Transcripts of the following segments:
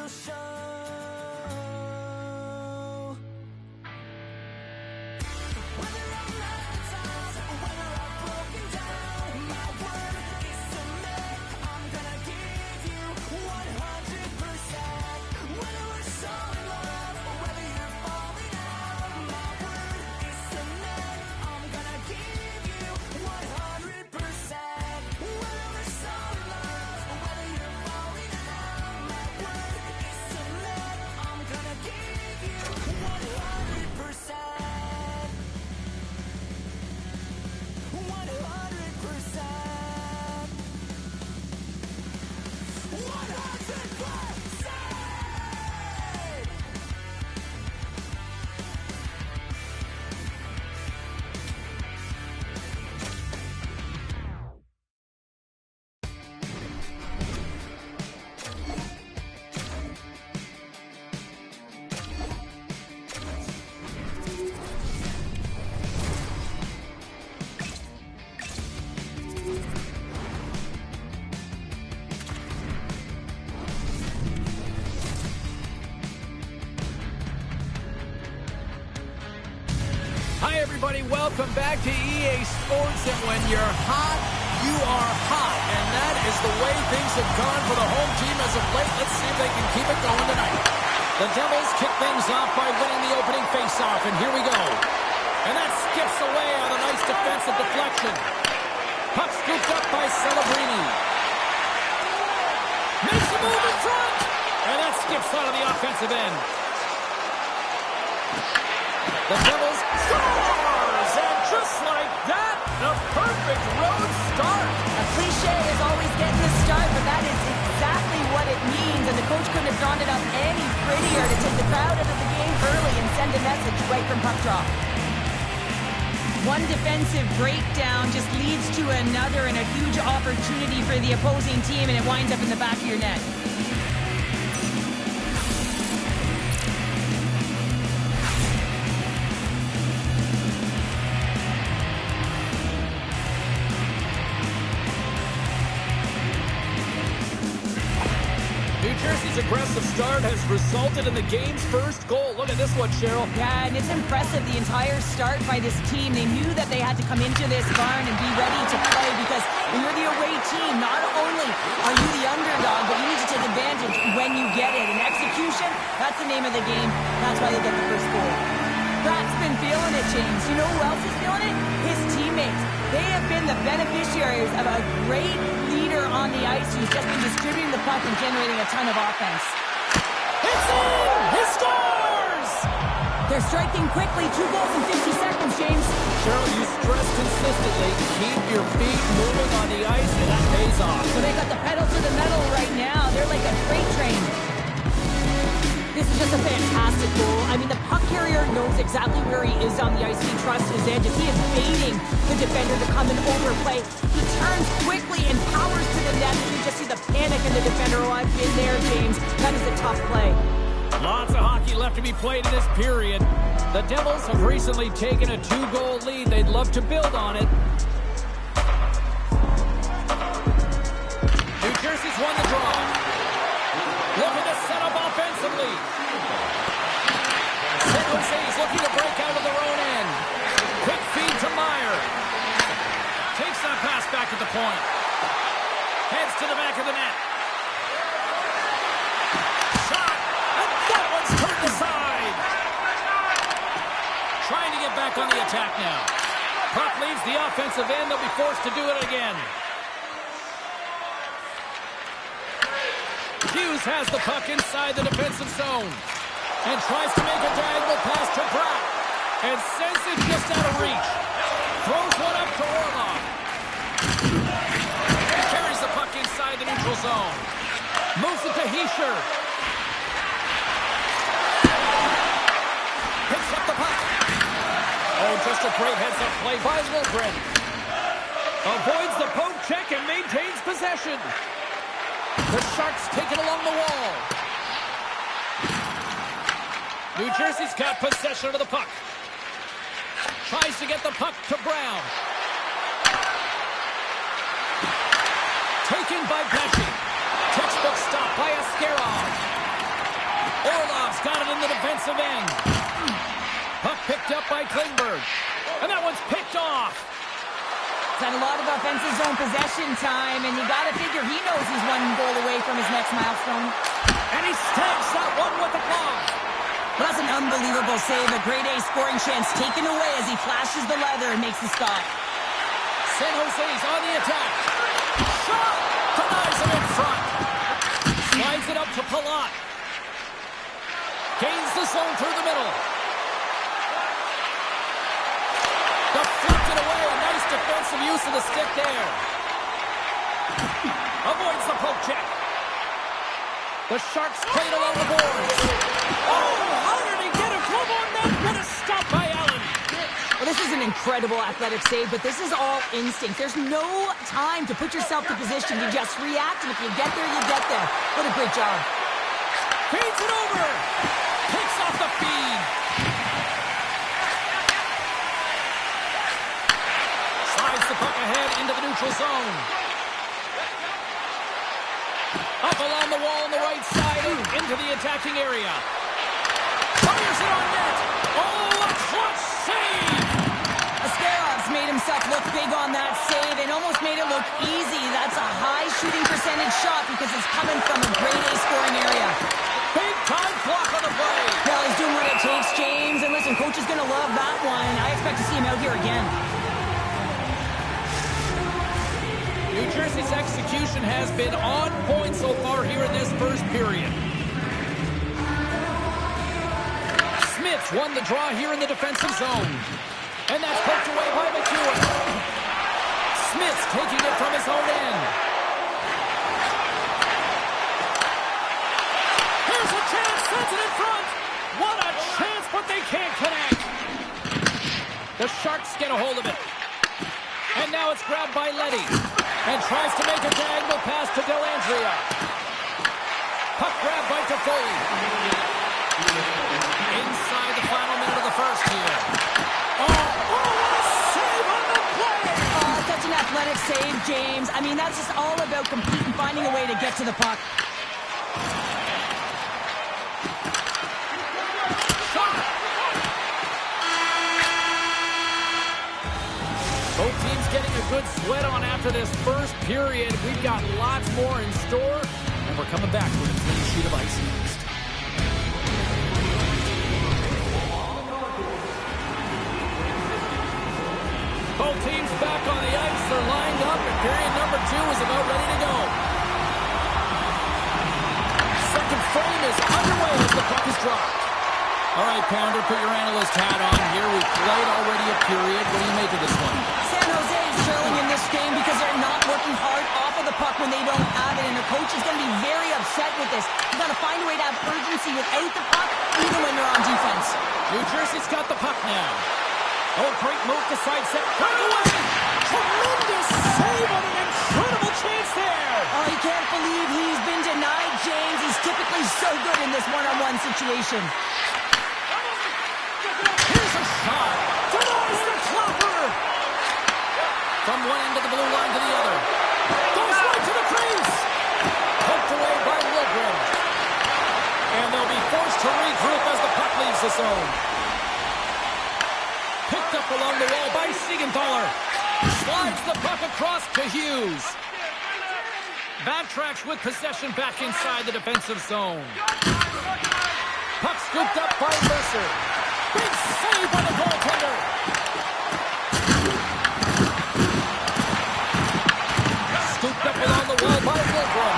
will show. Whether I'm hypnotized or whether I've broken down, my word is cement. I'm gonna give you 100%. Whether we're so in love or whether you're falling out, my word is cement. I'm gonna give you 100%. Whether we're so in love or whether you're falling out, my word is cement. I'm gonna give you 100%. 100%. Hi, everybody. Welcome back to EA Sports. And when you're hot, you are hot. And that is the way things have gone for the home team as of late. Let's see if they can keep it going tonight. The Devils kick things off by winning the opening faceoff. And here we go. And that skips away on a nice defensive deflection. Puck scooped up by Celebrini. Makes a move in front. And that skips out of the offensive end. The Devils scores! And just like that, a perfect road start. A cliche is always getting the start, but that is exactly what it means. And the coach couldn't have drawn it up any prettier to take the crowd out of the game early and send a message right from puck drop. One defensive breakdown just leads to another and a huge opportunity for the opposing team, and it winds up in the back of your net. New Jersey's aggressive start has resulted in the game's first goal. Look at this one, Cheryl. Yeah, and it's impressive, the entire start by this team. They knew that they had to come into this barn and be ready to play because when you're the away team, not only are you the underdog, but you need to take advantage when you get it. And execution, that's the name of the game. That's why they get the first goal. Pratt's been feeling it, James. You know who else is feeling it? His teammates. They have been the beneficiaries of a great leader on the ice who's just been distributing the puck and generating a ton of offense. It's in! He scores! They're striking quickly. 2 goals in 50 seconds, James. Cheryl, you stress consistently, keep your feet moving on the ice, and that pays off. So they got the pedal to the metal right now. They're like a freight train. This is just a fantastic goal. I mean, the puck carrier knows exactly where he is on the ice. He trusts his edges. He is baiting the defender to come and overplay. He turns quickly and powers to the net. You just see the panic in the defender. Oh, I've been there, James. That is a tough play. Lots of hockey left to be played in this period. The Devils have recently taken a 2-goal lead. They'd love to build on it. New Jersey's won the draw. Looking to set up offensively. San Jose's looking to break out of their own end. Quick feed to Meyer. Takes that pass back at the point. Heads to the back of the net. Shot. And that one's turned aside. Trying to get back on the attack now. Puck leaves the offensive end. They'll be forced to do it again. Hughes has the puck inside the defensive zone and tries to make a diagonal pass to Pratt and sends it just out of reach. Throws one up to Orlov. Carries the puck inside the neutral zone. Moves it to Hischier. Picks up the puck. Oh, just a great heads-up play by Wilgren. Avoids the poke check and maintains possession. The Sharks take it along the wall. New Jersey's got possession of the puck. Tries to get the puck to Brown. Taken by Pesci. Textbook stop by Askarov. Orlov's got it in the defensive end. Puck picked up by Klingberg. And that one's picked off. He's had a lot of offensive zone possession time, and you got to figure he knows he's one goal away from his next milestone. And he stamps that one with the glove. Well, that's an unbelievable save. A grade A scoring chance taken away as he flashes the leather and makes the stop. San Jose's on the attack. Shot! Denies him in front. Slides it up to Palat. Gains the zone through the middle. Deflected away. Nice defensive use of the stick there. Avoids the poke check. The Sharks played along the boards. Oh, how did he get a glove on that? What a stop by Allen. Well, this is an incredible athletic save, but this is all instinct. There's no time to put yourself to position. You just react, and if you get there, you get there. What a great job. Feeds it over. Picks off the feed. Slides the puck ahead into the neutral zone. Up along the wall on the right side into the attacking area. Fires it on net. Oh, a clutch save. Ascarov's made himself look big on that save and almost made it look easy. That's a high shooting percentage shot because it's coming from a grade A scoring area. Big time block on the play. Well, he's doing what it takes, James. And listen, coach is going to love that one. I expect to see him out here again. New Jersey's execution has been on point so far here in this first period. Smith's won the draw here in the defensive zone. And that's poked away by McEwen. Smith's taking it from his own end. Here's a chance, sends it in front. What a chance, but they can't connect. The Sharks get a hold of it. And now it's grabbed by Leddy. And tries to make a diagonal pass to Dellandrea. Puck grab by Toffoli. Inside the final minute of the first here. Oh, what a save on the play! Oh, such an athletic save, James. I mean, that's just all about competing, finding a way to get to the puck. Both teams getting a good sweat on after this first period. We've got lots more in store, and we're coming back with a clean sheet of ice next. Both teams back on the ice. They're lined up, and period number 2 is about ready to go. Second frame is underway as the puck is dropped. All right, Pounder, put your analyst hat on here. We've played already a period. What do you make of this one? San Jose is trailing in this game because they're not working hard off of the puck when they don't have it, and their coach is going to be very upset with this. You've got to find a way to have urgency without the puck, even when they're on defense. New Jersey's got the puck now. Oh, great move to sidestep. Right away! Tremendous save on an incredible chance there! Oh, you can't believe he's been denied, James. He's typically so good in this one-on-one situation. Here's a shot. Denies the Klopper. From one end of the blue line to the other. Goes right to the crease. Poked away by Wilgren. And they'll be forced to regroup as the puck leaves the zone. Picked up along the wall by Siegenthaler. Slides the puck across to Hughes. Backtracks with possession back inside the defensive zone. Puck scooped up by Mercer. Big save by the goaltender. Scooped up along the wall by Wilgren.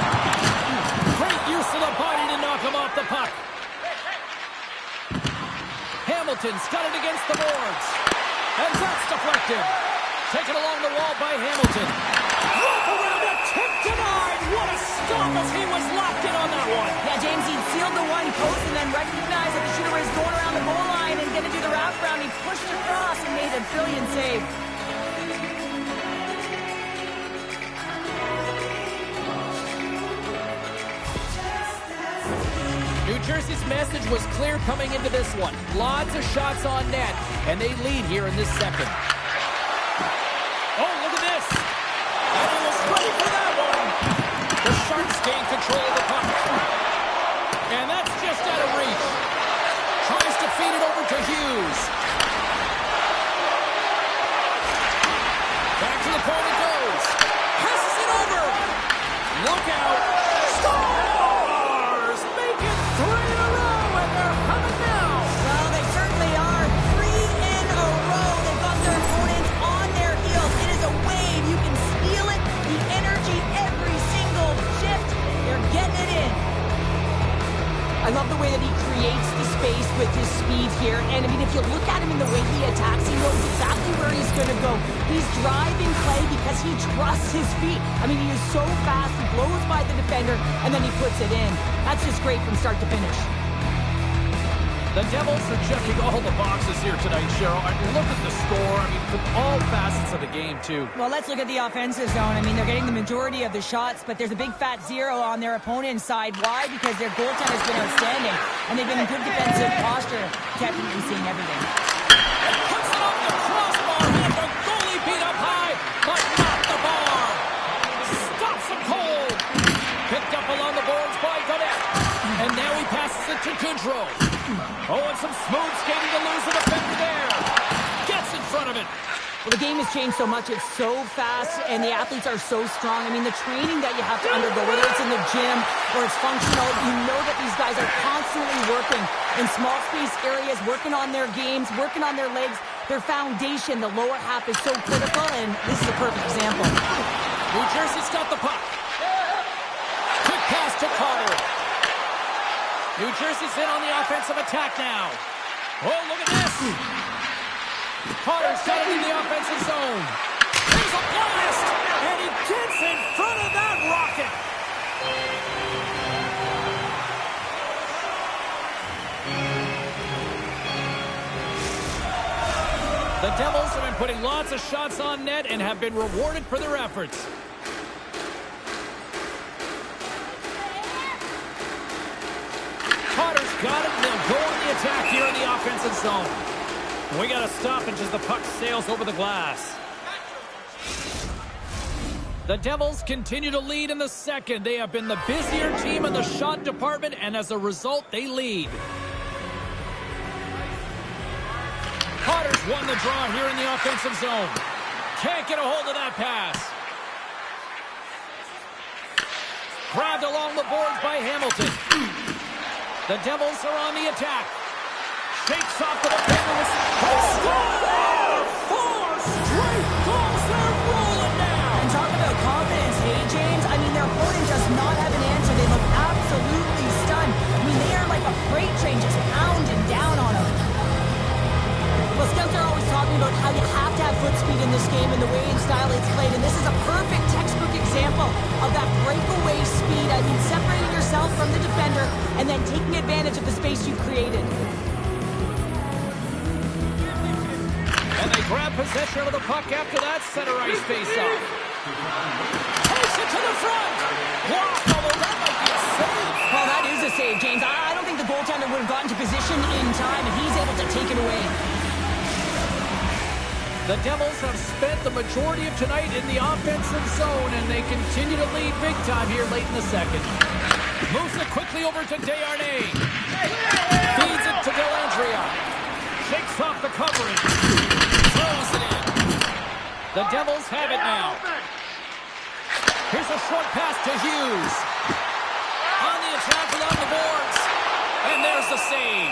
Great use of the body to knock him off the puck. Hamilton's got it against the boards. And that's deflected. Taken along the wall by Hamilton. Rope around it, tip denied. What a stop as he was locked in on that one. Yeah, James, he sealed the one post and then recognized that the shooter was going around the goal line and going to do the wraparound. He pushed across and made a brilliant save. New Jersey's message was clear coming into this one. Lots of shots on net, and they lead here in this second. Oh, look at this. And he was ready for that one. The Sharks gain control of the puck. And that's just out of reach. space with his speed here. And, I mean, if you look at him in the way he attacks, he knows exactly where he's going to go. He's driving play because he trusts his feet. I mean, he is so fast. He blows by the defender, and then he puts it in. That's just great from start to finish. The Devils are checking all the boxes here tonight, Cheryl. I mean, look at the score. I mean, from all facets of the game, too. Well, let's look at the offensive zone. I mean, they're getting the majority of the shots, but there's a big fat zero on their opponent's side. Why? Because their goaltender's been outstanding, and they've been in good defensive posture, definitely seeing everything. Puts it off the crossbar, and the goalie beat up high, but not the bar. Stops him cold. Picked up along the boards by Gannett. And now he passes it to Goodrow. Oh, and some smooth skating to lose the defender there. Gets in front of it. Well, the game has changed so much. It's so fast, and the athletes are so strong. I mean, the training that you have to undergo, whether it's in the gym or it's functional, you know that these guys are constantly working in small space areas, working on their games, working on their legs. Their foundation, the lower half, is so critical, and this is a perfect example. New Jersey's got the puck. Quick pass to Carter. New Jersey's in on the offensive attack now. Oh, look at this. Carter's got it in the offensive zone. There's a blast, and he gets in front of that rocket. The Devils have been putting lots of shots on net and have been rewarded for their efforts. Carter's got it, and they'll go on the attack here in the offensive zone. We got a stoppage as the puck sails over the glass. The Devils continue to lead in the second. They have been the busier team in the shot department, and as a result, they lead. Carter's won the draw here in the offensive zone. Can't get a hold of that pass. Grabbed along the boards by Hamilton. The Devils are on the attack. Shakes off the defender with four straight goals. They're rolling now. And talk about confidence, hey, James? I mean, their opponent does not have an answer. They look absolutely stunned. I mean, they are like a freight train just pounding down on them. Well, scouts are always talking about how you have to have foot speed in this game and the way and style it's played, and this is a perfect textbook example of that breakaway speed. I mean, separating yourself from the defender and then taking advantage of the space you've created. And they grab possession of the puck after that center ice face-off. Takes it to the front. Blocked, although that might be a save. Well, that is a save, James. I don't think the goaltender would have gotten to position in time, and he's able to take it away. The Devils have spent the majority of tonight in the offensive zone, and they continue to lead big time here late in the second. Moves it quickly over to Desharnais. Feeds it to Dellandrea. Shakes off the covering. Throws it in. The Devils have it now. Here's a short pass to Hughes. On the attack along the boards. And there's the save.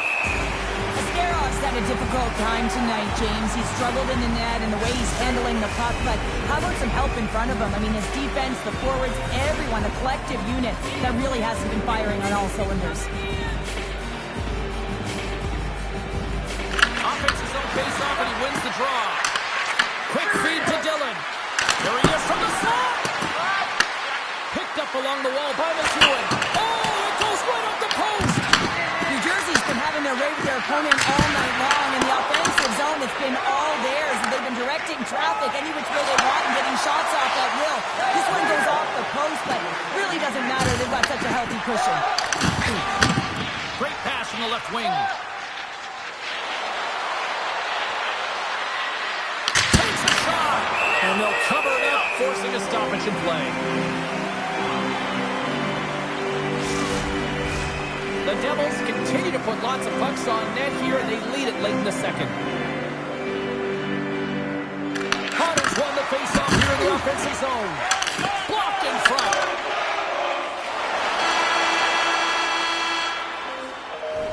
Ascarov's had a difficult time tonight, James. He's struggled in the net and the way he's handling the puck, but how about some help in front of him? I mean, his defense, the forwards, everyone, a collective unit that really hasn't been firing on all cylinders. Offensive zone face-off, and he wins the draw. Quick feed to Dillon. There he is from the slot. Picked up along the wall by McEwen. Oh, it goes right up the post. New Jersey's been having their way with their opponent all night long. In the offensive zone, it's been all theirs. They've been directing traffic any which way they want and getting shots off at will. This one goes off the post, but really doesn't matter. They've got such a healthy cushion. Great pass from the left wing. Takes a shot. And they'll cover it up, forcing a stoppage in play. The Devils continue to put lots of pucks on net here, and they lead it late in the second. Carter's won the face-off here in the offensive zone. Blocked in front.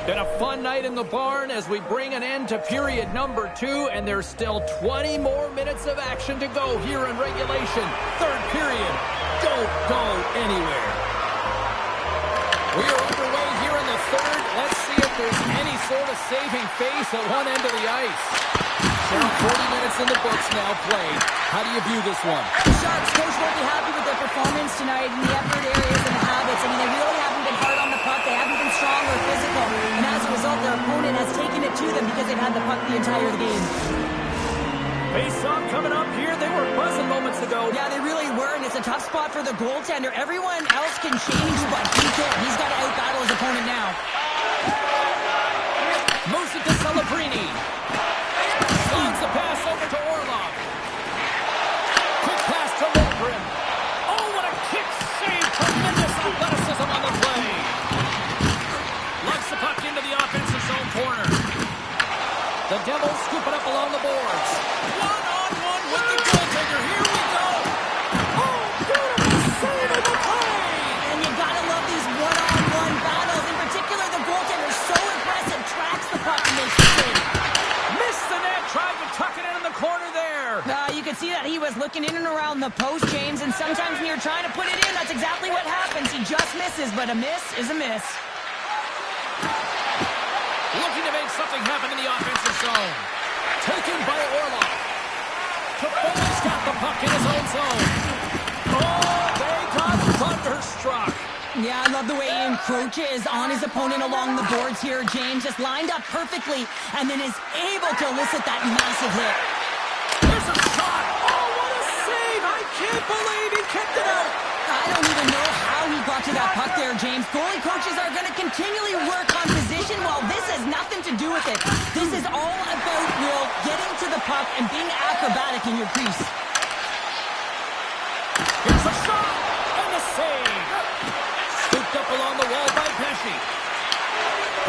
Been a fun night in the barn as we bring an end to period number 2, and there's still 20 more minutes of action to go here in regulation. Third period. Don't go anywhere. We are underway here in the third. Let's see if there's any sort of saving face at one end of the ice. Cheryl, 40 minutes in the books now played. How do you view this one? The Sharks, coach, won't be happy with their performance tonight in the effort areas and the habits. I mean, they really haven't been hard on the puck. They haven't been strong or physical. And as a result, their opponent has taken it to them because they've had the puck the entire game. Face-off coming up here. They were buzzing moments ago. Yeah, they really were, and it's a tough spot for the goaltender. Everyone else can change, but he can't. He's got to out-battle his opponent now. Moves it to Celebrini. Slides the pass over to Orlov. Quick pass to Lundgren. Oh, what a kick save. Tremendous athleticism on the play. Lugs the puck into the offensive zone corner. The Devils scoop it up along the boards. One-on-one with the goaltender. Here we go. Oh, beautiful save of the play. And you gotta love these one-on-one battles. In particular, the goaltender is so impressive. Tracks the puck and makes the save. Missed the net. Tried to tuck it in the corner there. You could see that he was looking in and around the post, James, and sometimes when you're trying to put it in, that's exactly what happens. He just misses, but a miss is a miss. Looking to make something happen in the offensive zone. Taken by Orlov. Toffoli's got the puck in his own zone. Oh, they got thunderstruck. Yeah, I love the way he encroaches on his opponent along the boards here, James. Just lined up perfectly and then is able to elicit that massive hit. Here's a shot. Oh, what a save. I can't believe he kicked it out. I don't even know how he got to that puck there, James. Goalie coaches are going to continually work on position while this has nothing to do with it. This is all about, Will, getting to the puck and being acrobatic in your crease. Here's a shot. And a save. Scooped up along the wall by Pesci.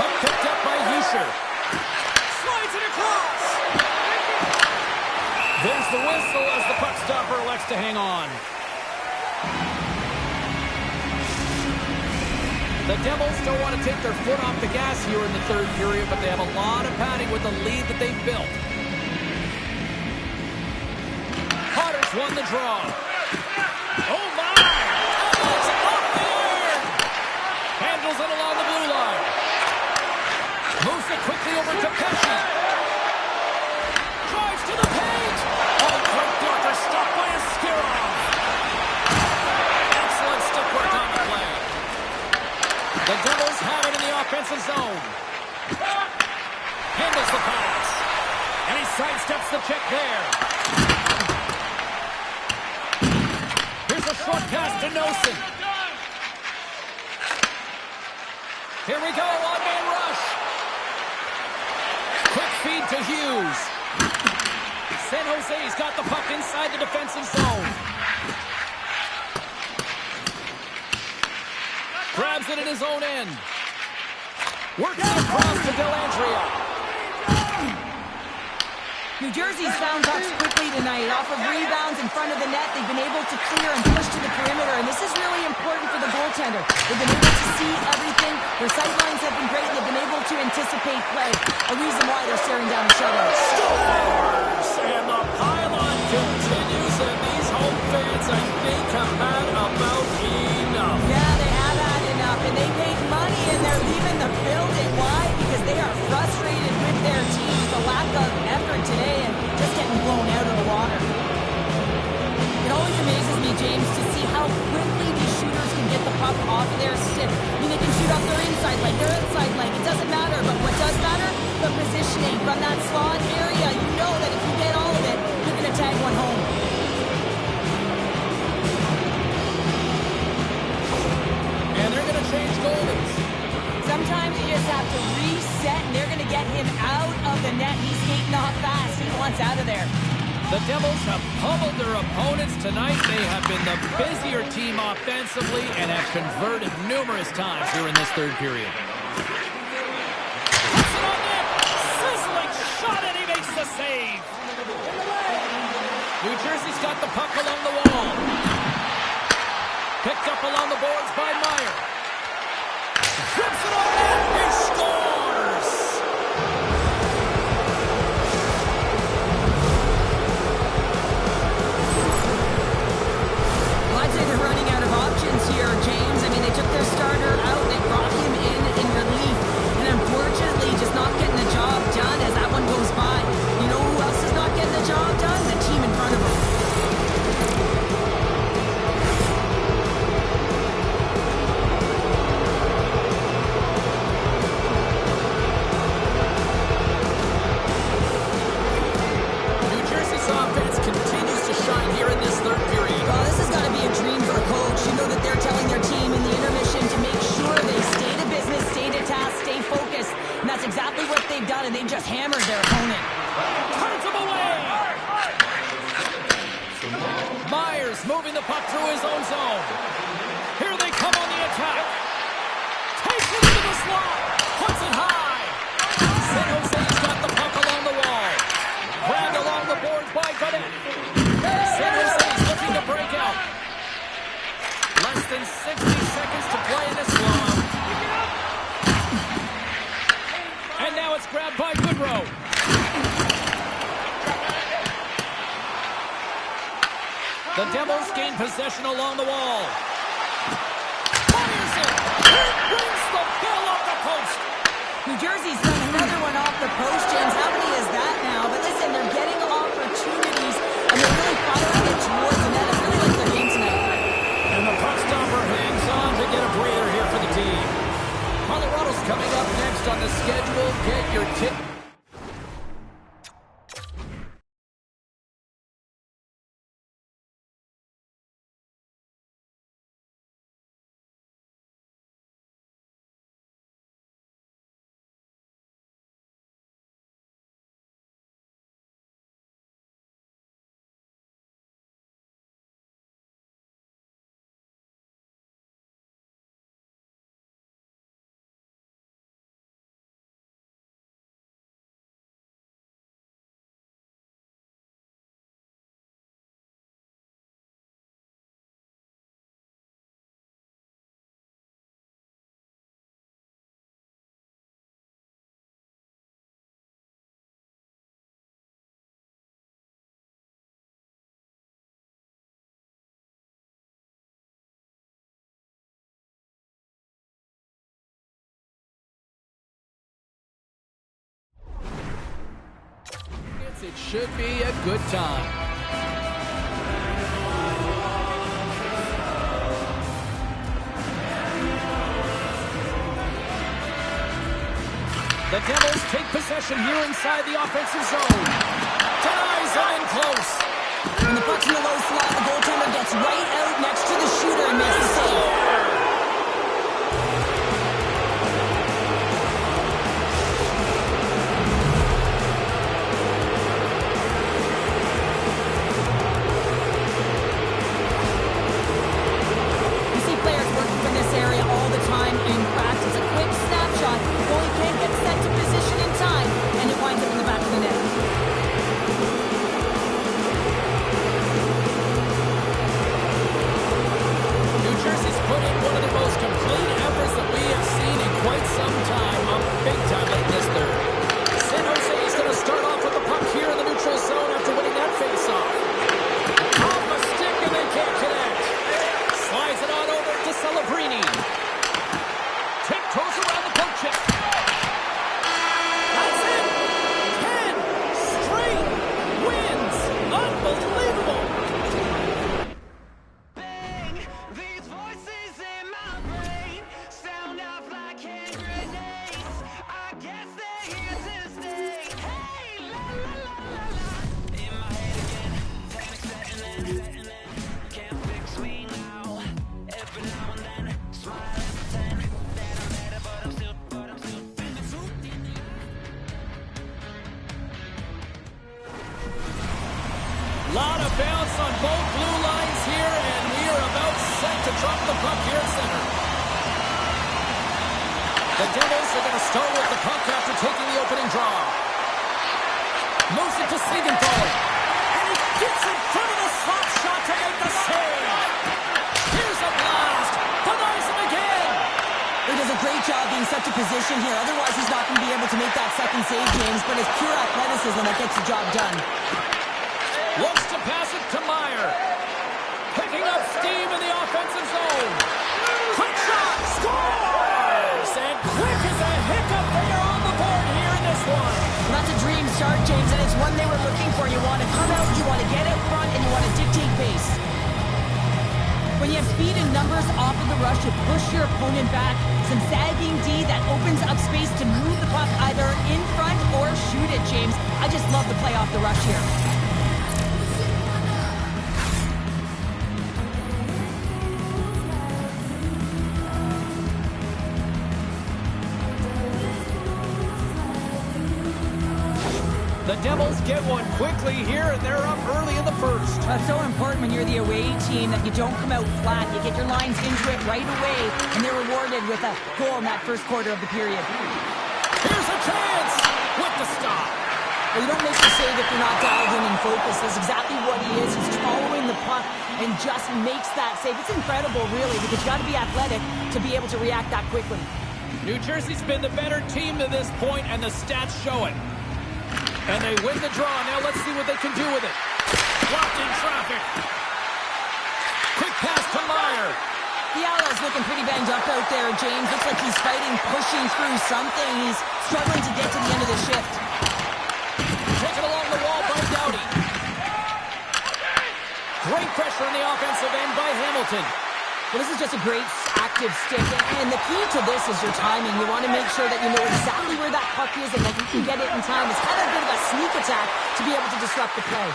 Puck picked up by Huscher. Slides it across. There's the whistle as the puck stopper elects to hang on. The Devils don't want to take their foot off the gas here in the third period, but they have a lot of padding with the lead that they've built. Potter's won the draw. Oh, my! Oh, it's off the air! Handles it along the blue line. Moves it quickly over to Pesci. Drives to the paint. Oh, quick blocker stopped by a Skirov. Excellent stick work on the play. The Devils have it in the offensive zone. Handles the pass. And he sidesteps the check there. Here's a short pass to Nosen. Here we go, one-man rush. Quick feed to Hughes. San Jose's got the puck inside the defensive zone. Grabs it in his own end. Works it across to Dellandrea. New Jersey's found pucks quickly tonight. Off of rebounds in front of the net, they've been able to clear and push to the perimeter, and this is really important for the goaltender. They've been able to see everything. Their sight lines have been great, and they've been able to anticipate play. A reason why they're staring down the shutout. Scores! And the pylon continues, and these home fans, I think, have had about enough. Yeah, they have had enough, and they paid money, and they're leaving the building. Why? Because they are frustrated with their team. The lack of effort today and just getting blown out of the water. It always amazes me, James, to see how quickly these shooters can get the puck off their stick. I mean, they can shoot off their inside leg, their outside leg. It doesn't matter, but what does matter? The positioning from that slot area. You know that if you get all of it, you're going to tag one home. And they're going to change goalies. Sometimes you just have to reset, and they're going to get him out of the net. He's skating off fast. He wants out of there. The Devils have pummeled their opponents tonight. They have been the busier team offensively and have converted numerous times here in this third period. Puts it on net. Sizzling shot, and he makes the save. New Jersey's got the puck along the wall. Picked up along the boards by Meyer. Trips it on net. He scores! Well, I'd say they're running out of options here, James. I mean, they took their starter out. They brought him in relief. And unfortunately, and they just hammered their opponent. Turns him away. Myers moving the puck through his own zone. Here they come on the attack. Takes it into the slot. Puts it high. San Jose's got the puck along the wall. Grabbed along the boards by Godet. San Jose's looking to break out. Less than 60 seconds to play in this one. And now it's grabbed by Goodrow. The Devils gain possession along the wall. Fires it. It brings the ball off the post. New Jersey's done another one off the post, James. How many is that now? But listen, they're getting opportunities, and they're really firing it towards the net. I really like their game tonight. And the puck stopper hangs on to get a breather here for the team. Colorado's coming up next on the schedule. Get your tip. It should be a good time. The Devils take possession here inside the offensive zone. Denies him in close. When the puck's in the low slot, the goaltender gets right out next to the shooter and makes the save. Lot of bounce on both blue lines here, and we are about set to drop the puck here at center. The Devils are going to start with the puck after taking the opening draw. Moves it to Siegenthaler. And he gets in front of the slap shot to make the save. Here's a blast. Denies him again. He does a great job being such a position here. Otherwise, he's not going to be able to make that second save, James. But it's pure athleticism that gets the job done. Looks to pass it to Meyer. Picking up steam in the offensive zone. Quick shot. Scores! And quick as a hiccup, they are on the board here in this one. Well, that's a dream start, James, and it's one they were looking for. You want to come out, you want to get out front, and you want to dictate pace. When you have speed and numbers off of the rush, you push your opponent back. Some sagging D that opens up space to move the puck either in front or shoot it, James. I just love the play off the rush here. The Devils get one quickly here, and they're up early in the first. That's so important when you're the away team that you don't come out flat. You get your lines into it right away, and they're rewarded with a goal in that first quarter of the period. Here's a chance with the stop. Well, you don't make the save if you're not dialed in and focused. That's exactly what he is. He's following the puck and just makes that save. It's incredible, really, because you got to be athletic to be able to react that quickly. New Jersey's been the better team to this point, and the stats show it. And they win the draw. Now let's see what they can do with it. Blocked in traffic. Quick pass to Meyer. Fiala's looking pretty banged up out there, James. Looks like he's fighting, pushing through something. He's struggling to get to the end of the shift. Taken along the wall by Doughty. Great pressure on the offensive end by Hamilton. Well, this is just a great active stick, and the key to this is your timing. You want to make sure that you know exactly where that puck is and that you can get it in time. It's kind of a bit of a sneak attack to be able to disrupt the play.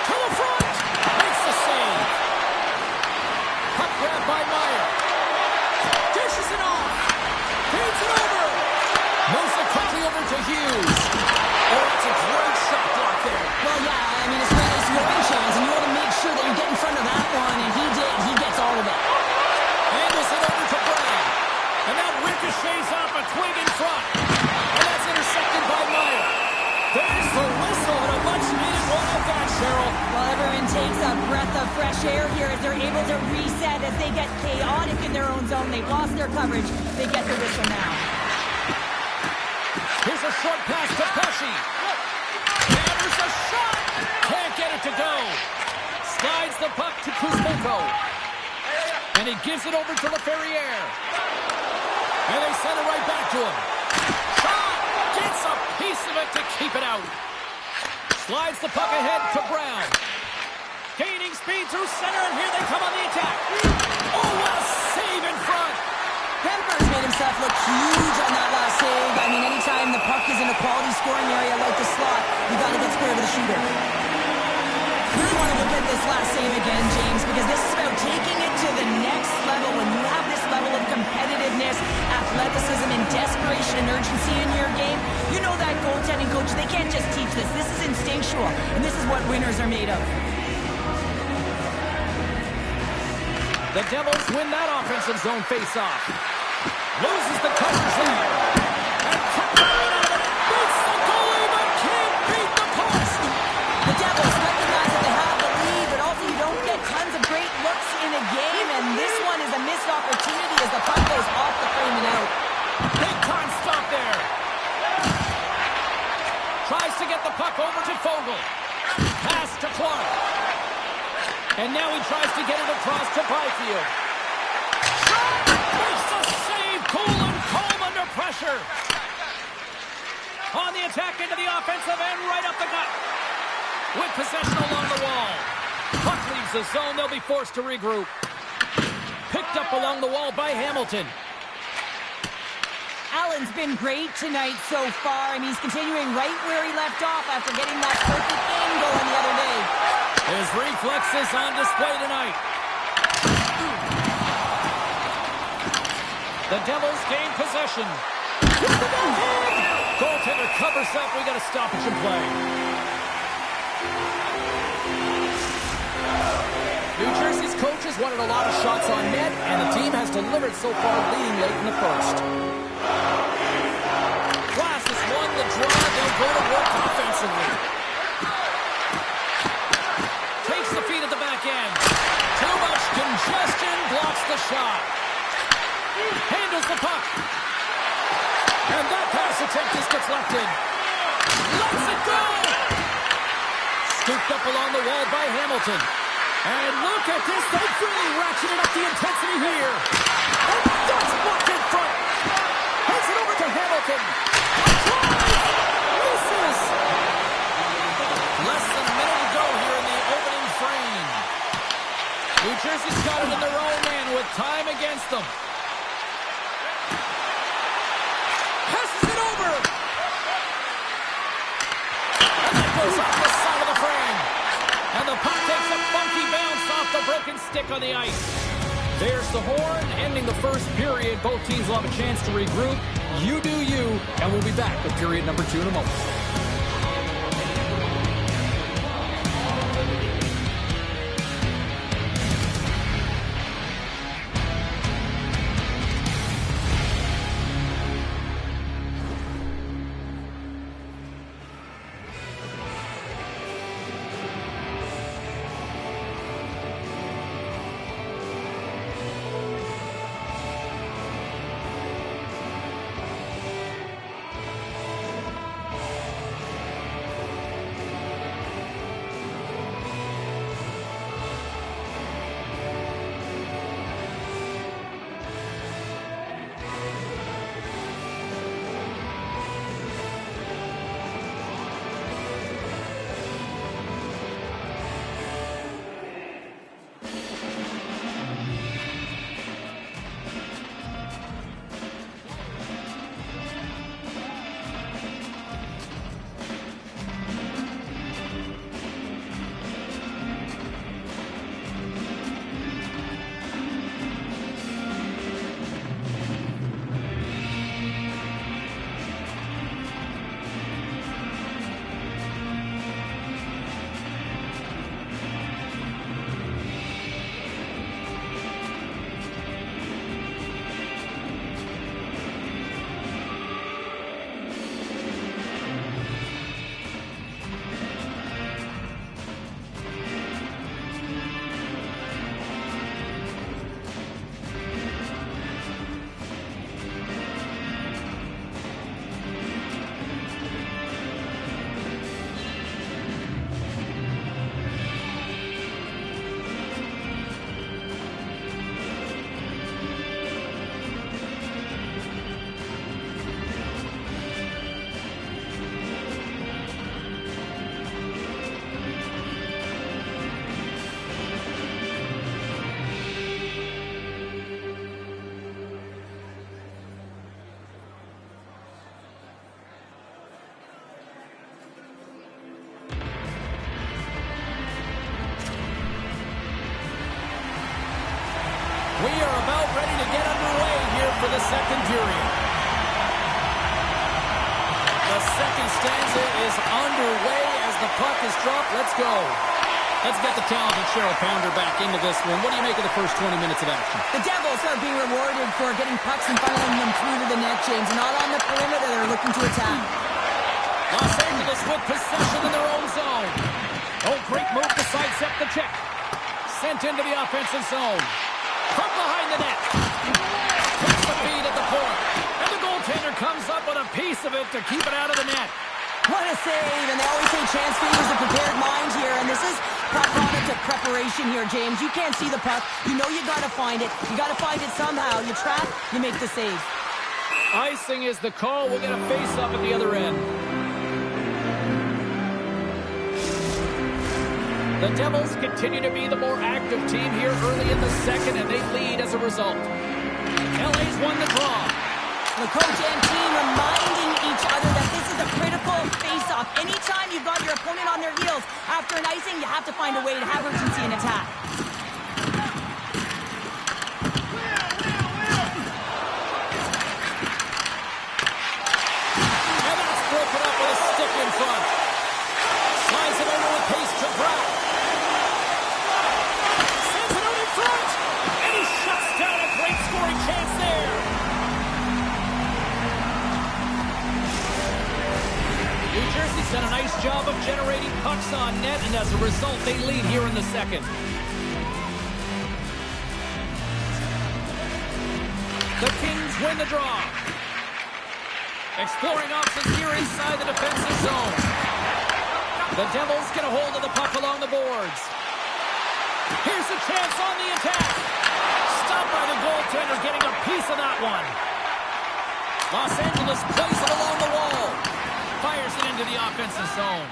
To the front! Makes the save. Puck grab by Meyer. Dishes it off. Feeds it over. Moves it quickly over to Hughes. Oh, it's a great shot block there. Well, yeah, I mean, it's your own chance, and you want to make sure that you get in front of that one, and he did. He gets all of it. Angles it over to Brown. And that ricochets off a twig in front. And that's intercepted by Meyer. There's the whistle, and a much-needed one at that, Cheryl. Well, everyone takes a breath of fresh air here as they're able to reset as they get chaotic in their own zone. They've lost their coverage. They get the whistle now. Here's a short pass to Pesci. And there's a shot. Can't get it to go. Slides the puck to Kuzmenko. And he gives it over to LaFerriere. And they send it right back to him. Shot. Gets a piece of it to keep it out. Slides the puck ahead to Brown. Gaining speed through center, and here they come on the attack. Oh, what a save in front. Pember's made himself look huge on that last save. I mean, anytime the puck is in a quality scoring area like the slot, you got to get square to the shooter. Really want to look at this last save again, James, because this is about taking it to the next level. When you have this level of competitiveness, athleticism, and desperation and urgency in your game, you know that goaltending coach, they can't just teach this. This is instinctual, and this is what winners are made of. The Devils win that offensive zone face-off. Loses the coverage there. And kept right out of it. Beats the goalie, but can't beat the post. The Devils recognize that they have the lead, but also you don't get tons of great looks in a game, and this one is a missed opportunity as the puck goes off the frame and out. Big time stop there. Tries to get the puck over to Fogle. Pass to Clark. And now he tries to get it across to Byfield. Shot! Makes the save! Cool and calm under pressure. On the attack into the offensive end, right up the gut. With possession along the wall. Puck leaves the zone. They'll be forced to regroup. Picked up along the wall by Hamilton. Allen's been great tonight so far, and he's continuing right where he left off after getting that perfect game going the other day. His reflexes on display tonight. The Devils gain possession. Goaltender covers up. We got a stoppage in play. New Jersey's coaches wanted a lot of shots on net, and the team has delivered so far, leading late in the first. Glass has won the draw. They'll go to work offensively. Takes the feed at the back end. Too much congestion. Blocks the shot. Handles the puck. And that pass attempt just gets left in. Lets it go. Scooped up along the wall by Hamilton. And look at this. They've really ratcheted up the intensity here. And that's blocked in front. Hands it over to Hamilton. Misses. Less than a minute to go here in the opening frame. New Jersey's got it in their own end with time against them. Passes it over. And that goes off the side of the frame. And the puck takes a funky bounce off the broken stick on the ice. There's the horn, ending the first period. Both teams will have a chance to regroup. You do you, and And we'll be back with period number 2 in a moment. We are about ready to get underway here for the second period. The second stanza is underway as the puck is dropped. Let's go. Let's get the talented Cheryl Pounder back into this one. What do you make of the first 20 minutes of action? The Devils are being rewarded for getting pucks and funneling them through to the net, James. Not on the perimeter, they're looking to attack. Los Angeles with possession in their own zone. Oh, great move to sidestep the check. Sent into the offensive zone. From behind the net. Puts the feed at the point. And the goaltender comes up with a piece of it to keep it out of the net. What a save, and they always say chance favors a prepared mind here, and this is product of preparation here, James. You can't see the puck. You know you got to find it. You got to find it somehow. You trap, you make the save. Icing is the call. We'll get a face-off at the other end. The Devils continue to be the more active team here early in the second, and they lead as a result. LA's won the draw. The coach and team reminding each other that this is a critical face-off. Anytime you've got your opponent on their heels after an icing, you have to find a way to have urgency and attack. And that's broken up with a stick in front. Slides it over with pace to Brown. Sends it out in front. And he shuts down a great scoring chance there. New Jersey's done a nice job of generating pucks on net, and as a result, they lead here in the second. The Kings win the draw. Exploring options here inside the defensive zone. The Devils get a hold of the puck along the boards. Here's a chance on the attack. Stopped by the goaltender, getting a piece of that one. Los Angeles plays it along the wall. Fires it into the offensive zone.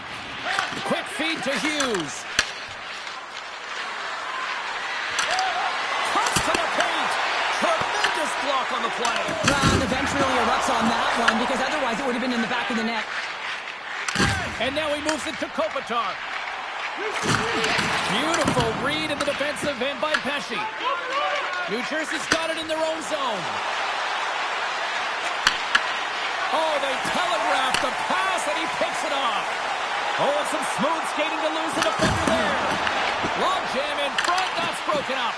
Quick feed to Hughes. Cuts to the paint. Tremendous block on the play. Well, the bench really erupts on that one because otherwise it would have been in the back of the net. And now he moves it to Kopitar. Beautiful read in the defensive end by Pesci. New Jersey's got it in their own zone. Oh, they telegraphed the pass, and he picks it off. Oh, and some smooth skating to lose the defender there. Long jam in front, that's broken up.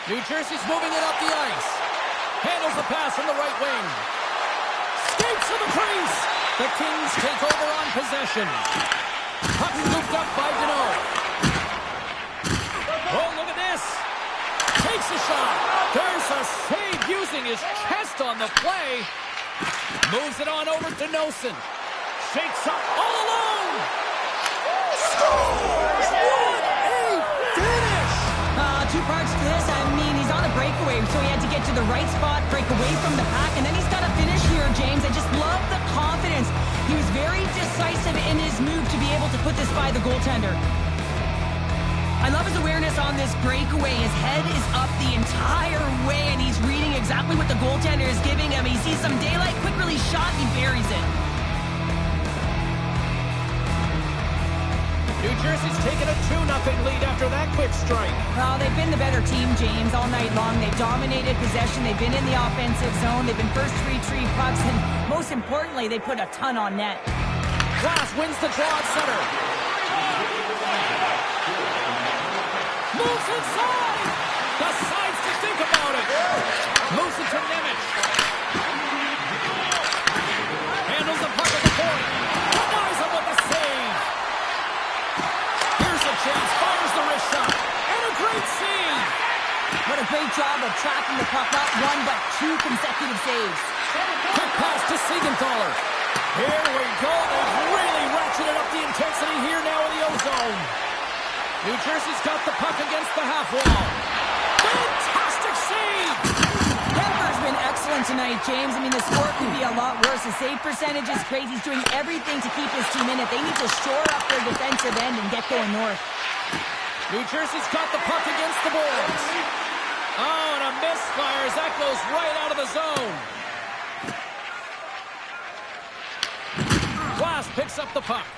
New Jersey's moving it up the ice. Handles the pass from the right wing. Skates to the crease. The Kings take over on possession. Puck scooped up by Deneau. Oh, look at this. Takes a shot. There's a save using his chest on the play. Moves it on over to Nelson. Shakes up all alone. Scores! What a finish! Two parts to this. I mean, he's on a breakaway, so he had to get to the right spot, break away from the pack, and then he's got to finish here, James. I just love the confidence. He was very decisive in his move to be able to put this by the goaltender. I love his awareness on this breakaway. His head is up the entire way, and he's reading exactly what the goaltender is giving him. He sees some daylight, quick release shot, he buries it. New Jersey's taken a 2-0 lead after that quick strike. Well, they've been the better team, James, all night long. They've dominated possession. They've been in the offensive zone. They've been first to retrieve pucks, and most importantly, they put a ton on net. Glass wins the draw at center. Moves inside. Decides to think about it. Moves it to Nemec. Handles the puck at the point. Denies him with the save. Here's a chance. Fires the wrist shot. And a great save. What a great job of tracking the puck. Not one, but two consecutive saves. Quick pass to Siegenthaler. Here we go. They've really ratcheted up the intensity here now in the O-zone. New Jersey's got the puck against the half wall. Fantastic save! Kemper's been excellent tonight, James. I mean, the score could be a lot worse. The save percentage is great. He's doing everything to keep his team in it. They need to shore up their defensive end and get going north. New Jersey's got the puck against the boards. Oh, and a misfire as that goes right out of the zone. Glass picks up the puck.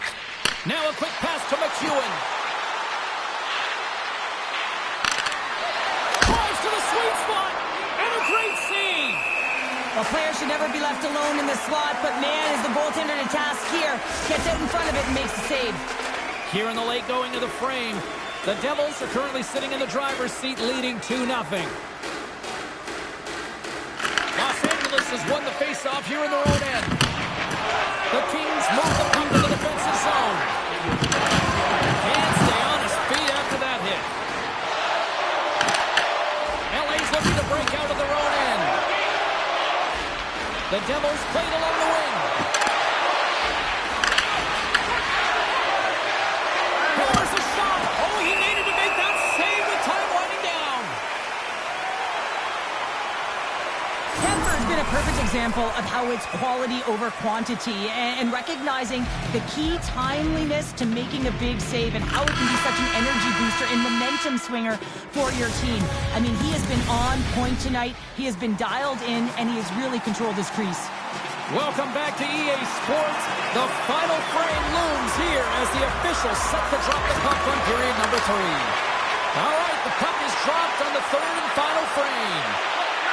Now a quick pass to McEwen. Drives to the sweet spot, and a great save. A player should never be left alone in the slot, but man, is the goaltender to task here. Gets out in front of it and makes the save. Here in the late going of the frame, the Devils are currently sitting in the driver's seat leading 2-0. Los Angeles has won the faceoff here in their own end. The Kings move the puck to the defensive zone. Can't stay on his feet after that hit. LA's looking to break out of their own end. The Devils played along the wing. Here's a shot. Oh, he needed to make that save with time winding down. Kemper's been a perfect example of how it's quality over quantity and recognizing the key timeliness to making a big save and how it can be such an energy booster and momentum swinger for your team. I mean, he has been on point tonight. He has been dialed in, and he has really controlled his crease. Welcome back to EA Sports. The final frame looms here as the officials set to drop the puck on period number 3. All right, the puck is dropped on the third and final frame.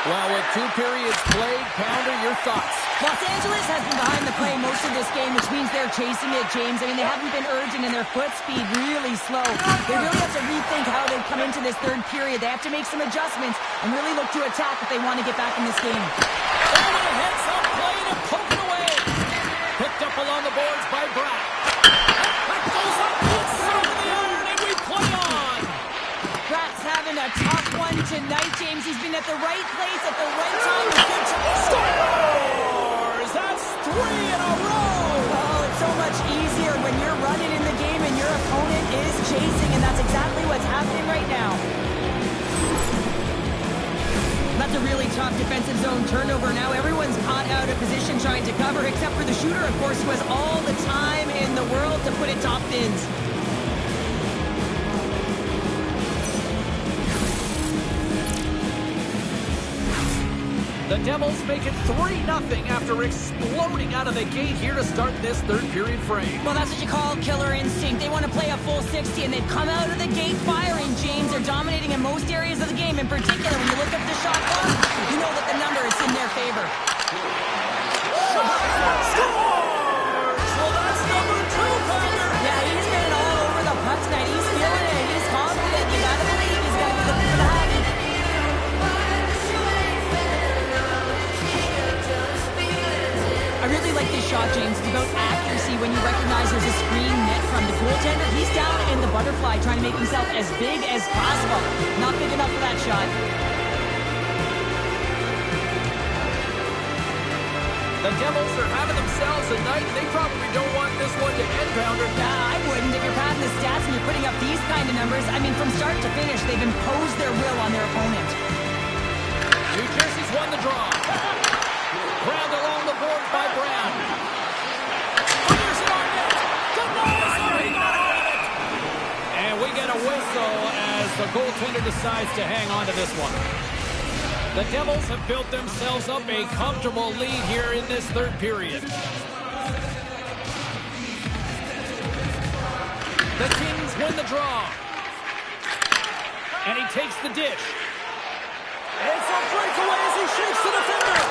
Well, with 2 periods played, Pounder, your thoughts? Los Angeles has been behind the play most of this game, which means they're chasing it, James. I mean, they haven't been urgent and their foot speed really slow. They really have to rethink how they come into this third period. They have to make some adjustments and really look to attack if they want to get back in this game. Over the heads up, played and poking away. Picked up along the boards by Bratt. That goes up inside the iron, and we play on. Pratt's having a tough one tonight, James. He's been at the right place at the right time. Scores! That's 3 in a row! Oh, it's so much easier when you're running in the game and your opponent is chasing, and that's exactly what's happening right now. That's a really tough defensive zone turnover. Now everyone's caught out of position trying to cover, except for the shooter, of course, who has all the time in the world to put it top bins. The Devils make it 3-0 after exploding out of the gate here to start this third period frame. Well, that's what you call killer instinct. They want to play a full 60, and they've come out of the gate firing, James. They're dominating in most areas of the game. In particular, when you look up the shot clock, you know that the number is in their favor. shot. Scores! Well, that's number 2, Packer. Yeah, he's been all over the puck tonight. He's feeling it. He's confident. You gotta believe he's gonna be looking for the hattie. I really like this shot, James. It's about accuracy when you recognize there's a screen net from the goaltender. He's down in the butterfly trying to make himself as big as possible. Not big enough for that shot. The Devils are having themselves a night, and they probably don't want this one to end, Pounder. Yeah, I wouldn't. If you're padding the stats and you're putting up these kind of numbers, I mean, from start to finish, they've imposed their will on their opponent. New Jersey's won the draw. Ground along the boards by Brown. Fires it on net. Denies. Oh, he got out of it. And we get a whistle as the goaltender decides to hang on to this one. The Devils have built themselves up a comfortable lead here in this third period. The Kings win the draw. And he takes the dish. It's a breakaway as he shakes the defender.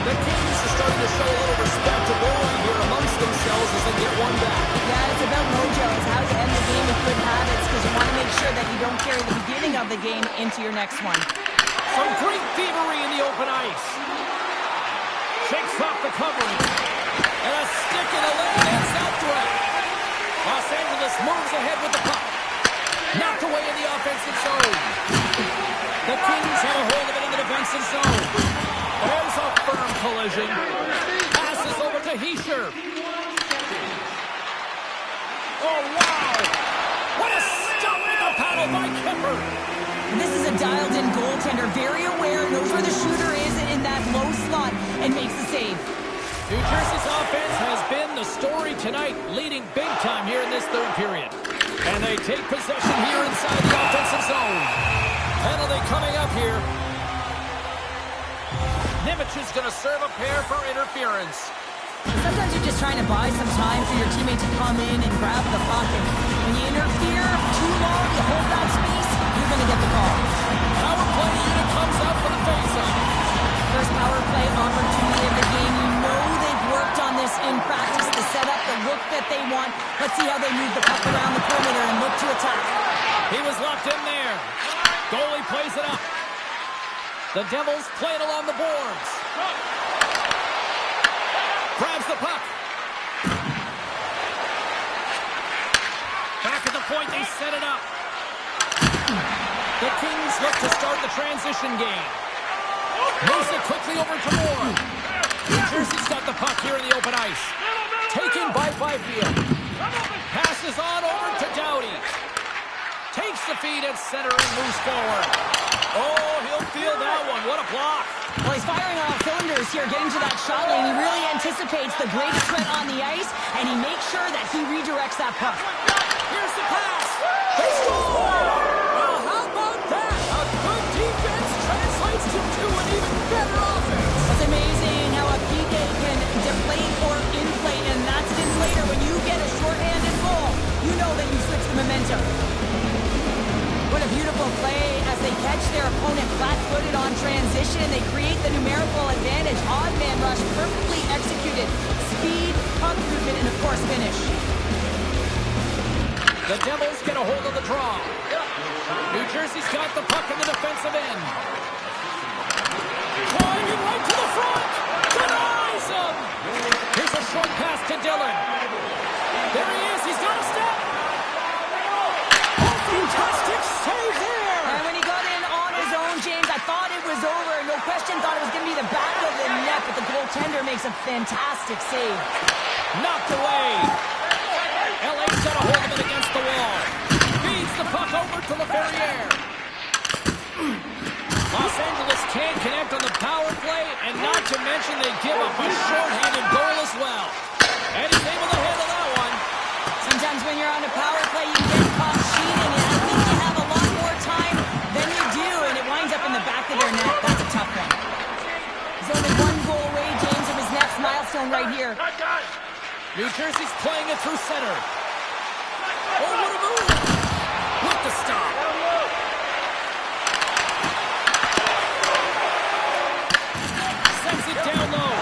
The Kings are starting to show a little respectability here amongst themselves as they get one back. Yeah, it's about mojo. It's how you end the game with good habits because you want to make sure that you don't carry the beginning of the game into your next one. Some great thievery in the open ice. Shakes off the covering. And a stick in the leg ends that threat. Los Angeles moves ahead with the puck. Knocked away in the offensive zone. The Kings have a hold of it in the defensive zone. There's a firm collision. Passes over to Heischer. Oh, wow! What a stop in the paddle by Kemper. This is a dialed-in goaltender, very aware, knows where the shooter is in that low slot, and makes the save. New Jersey's offense has been the story tonight, leading big time here in this third period. And they take possession here inside the offensive zone. Penalty coming up here. Nemec is going to serve a pair for interference. Sometimes you're just trying to buy some time for your teammate to come in and grab the puck. And when you interfere too long, you hold that space, you're going to get the call. Power play unit comes out for the faceoff. First power play opportunity of the game. You know they've worked on this in practice to set up the look that they want. Let's see how they move the puck around the perimeter and look to attack. He was locked in there. Goalie plays it up. The Devils play it along the boards. Grabs the puck. Back at the point, they set it up. The Kings look to start the transition game. Moves it quickly over to Moore. New Jersey's got the puck here in the open ice. Taken by Byfield. Passes on over to Doughty. Takes the feed at center and moves forward. Oh, he'll feel that one. What a block. Well, he's firing on all cylinders here, getting to that shot lane. He really anticipates the greatest threat on the ice, and he makes sure that he redirects that puck. Here's the pass. They score! Well, how about that? A good defense translates to an even better offense. It's amazing how a PK can deflate or inflate, and that's an inflator. When you get a shorthanded goal, you know that you switch the momentum. What a beautiful play as they catch their opponent flat-footed on transition. They create the numerical advantage. Odd man rush, perfectly executed. Speed, puck movement, and of course finish. The Devils get a hold of the draw. New Jersey's got the puck in the defensive end. Driving right to the front. Denies him. Here's a short pass to Dillon. There he is. He's got a step. Fantastic save there! And when he got in on his own, James, I thought it was over. No question, thought it was going to be the back of the net, but the goaltender makes a fantastic save. Knocked away. LA's got a hold of it against the wall. Feeds the puck over to LaFerriere. Los Angeles can't connect on the power play, and not to mention they give up a shorthanded goal as well. And he's able to handle that one. Sometimes when you're on a power play, you can get caught cheating, and I think you have a lot more time than you do, and it winds up in the back of their net. That's a tough one. He's only one goal away, James, of his next milestone right here. New Jersey's playing it through center. Oh, what a move! With the stop. Sends it down low.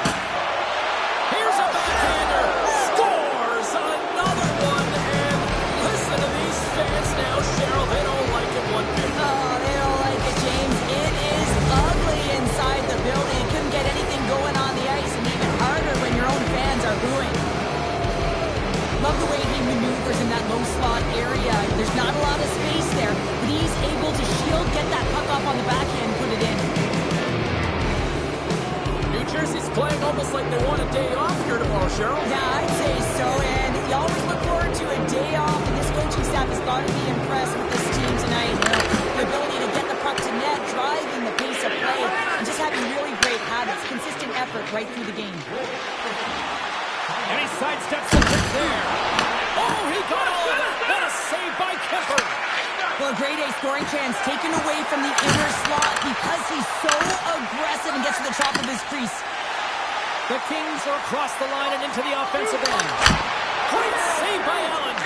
Here's a backhander. Scores another one. And listen to these fans now, Cheryl. They don't like it one bit. Oh, they don't like it, James. It is ugly inside the building. You couldn't get anything going on the ice, and even harder when your own fans are booing. Love the way he maneuvers in that low slot area. There's not a lot of space there, but he's able to shield, get that puck up on the backhand, put it in. New Jersey's playing almost like they want a day off here tomorrow, Cheryl. Yeah, I'd say so, and you always look forward to a day off, and this coaching staff has got to be impressed with this team tonight. The ability to get the puck to net, driving the pace of play, and just having really great habits, consistent effort right through the game. And he sidesteps the pick there. Oh, he got all of it. What a save by Kemper. Well, a grade A scoring chance taken away from the inner slot because he's so aggressive and gets to the top of his crease. The Kings are across the line and into the offensive end. Great save by Allen.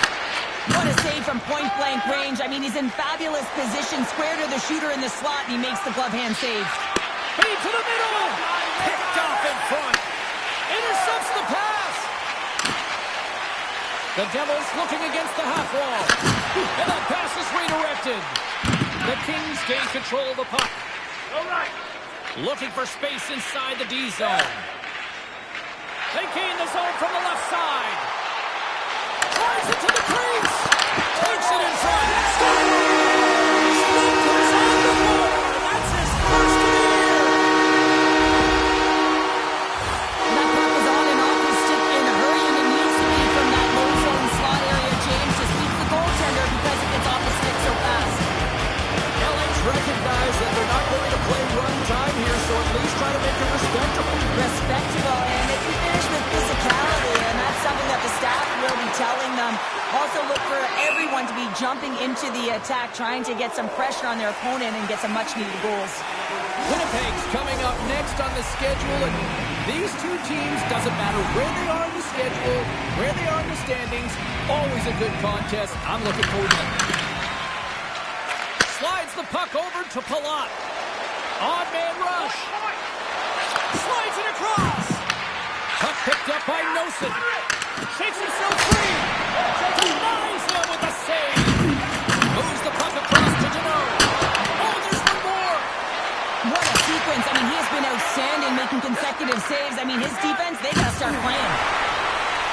What a save from point-blank range. I mean, he's in fabulous position, square to the shooter in the slot, and he makes the glove hand save. Feed to the middle. Picked off in front. Intercepts the pass. The Devils looking against the half wall. And that pass is redirected. The Kings gain control of the puck. All right. Looking for space inside the D zone. They gain the zone from the left side. Drives it to the crease. Takes it in front. Scores! Lucas on the board. That's his first of the year. That puck is on and off his stick in a hurry, and it needs to be from that low zone slot area. James just beats the goaltender because it gets off his stick so fast. LA's recognized that they're not going to play run time here, so at least try to make it respectable. Respectable, and they can finish with physicality, and that's something that the staff will be telling them. Also look for everyone to be jumping into the attack, trying to get some pressure on their opponent and get some much-needed goals. Winnipeg's coming up next on the schedule, and these two teams, doesn't matter where they are in the schedule, where they are in the standings, always a good contest. I'm looking forward to it. Slides the puck over to Palat. Odd man rush. Slides it across. Puck picked up by Nosen. Shakes himself free. Denies him with a save. Moves the puck across to Deneau. Oh, there's one more. What a sequence. I mean, he has been outstanding making consecutive saves. I mean, his defense, they got to start playing.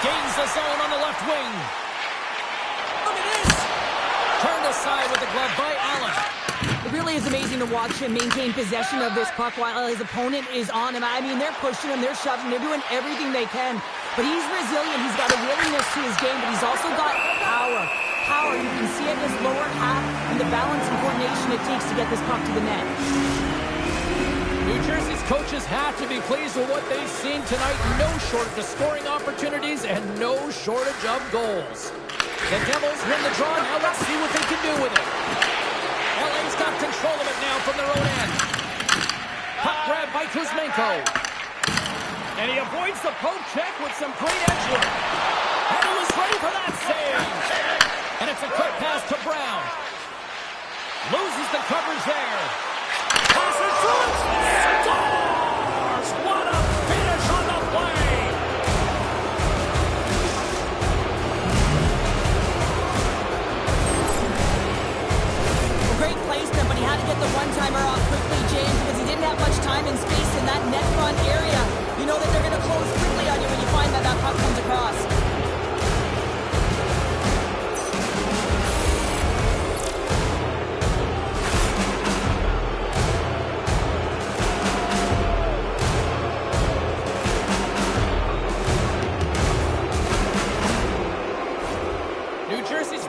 Gains the zone on the left wing. Look at this. Turned aside with the glove by Allen. It really is amazing to watch him maintain possession of this puck while his opponent is on him. I mean, they're pushing him, they're shoving, they're doing everything they can. But he's resilient, he's got a willingness to his game, but he's also got power. Power, you can see it in his lower half and the balance and coordination it takes to get this puck to the net. New Jersey's coaches have to be pleased with what they've seen tonight. No shortage of scoring opportunities and no shortage of goals. The Devils win the draw. Now let's see what they can do with it. LA's got control of it now from their own end. Puck grab by Kuzmenko. And he avoids the poke check with some great edge work. And he was ready for that save. And it's a quick pass to Brown. Loses the coverage there. Pass in front. Scores! What a finish on the play. Great placement, but he had to get the one-timer off quickly, James, because he didn't have much time and space in that net front area. You know that they're going to close quickly on you when you find that that puck comes across.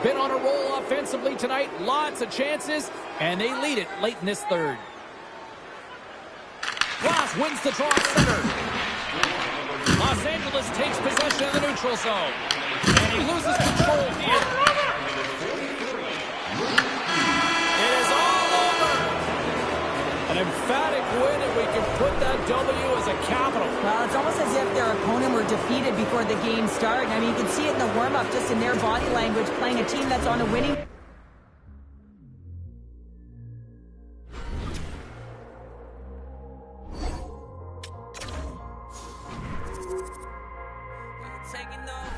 Been on a roll offensively tonight. Lots of chances, and they lead it late in this third. Ross wins the draw center. Los Angeles takes possession of the neutral zone. And he loses control here. It is all over. An emphatic win, and we can put that W as a capital. Well, it's almost as if their opponent were defeated before the game started. I mean, you can see it in the warm-up, just in their body language, playing a team that's on a winning... Taking those.